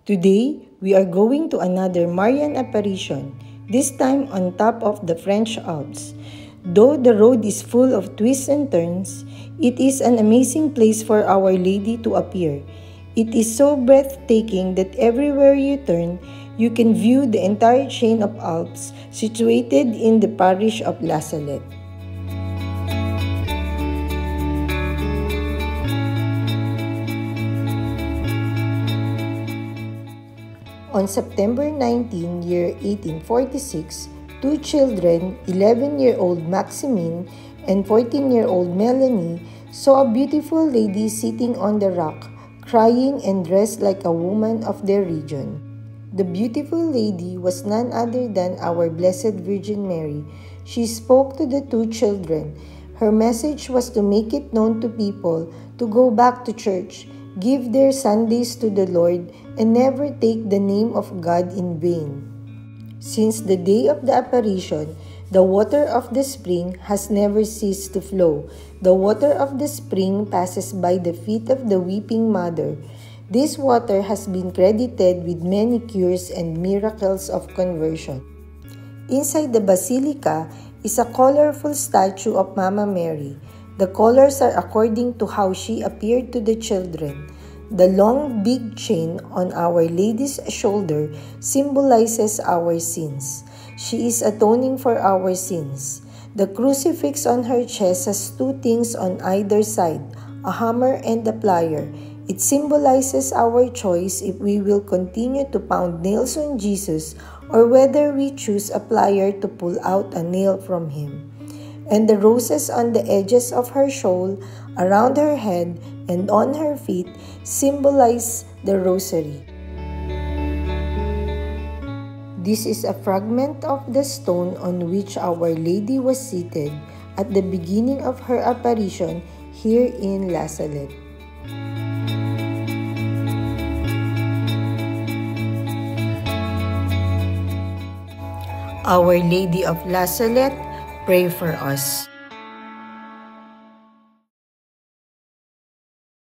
Today, we are going to another Marian apparition, this time on top of the French Alps. Though the road is full of twists and turns, it is an amazing place for Our Lady to appear. It is so breathtaking that everywhere you turn, you can view the entire chain of Alps situated in the parish of La Salette. On September 19, year 1846, two children, 11-year-old Maximine and 14-year-old Melanie, saw a beautiful lady sitting on the rock, crying and dressed like a woman of their region. The beautiful lady was none other than our Blessed Virgin Mary. She spoke to the two children. Her message was to make it known to people to go back to church, give their Sundays to the Lord, and never take the name of God in vain. Since the day of the apparition, the water of the spring has never ceased to flow. The water of the spring passes by the feet of the Weeping Mother. This water has been credited with many cures and miracles of conversion. Inside the basilica is a colorful statue of Mama Mary. The colors are according to how she appeared to the children. The long big chain on Our Lady's shoulder symbolizes our sins. She is atoning for our sins. The crucifix on her chest has two things on either side, a hammer and a plier. It symbolizes our choice if we will continue to pound nails on Jesus or whether we choose a plier to pull out a nail from him. And the roses on the edges of her shawl, around her head, and on her feet symbolize the rosary. This is a fragment of the stone on which Our Lady was seated at the beginning of her apparition here in La Salette. Our Lady of La Salette, pray for us.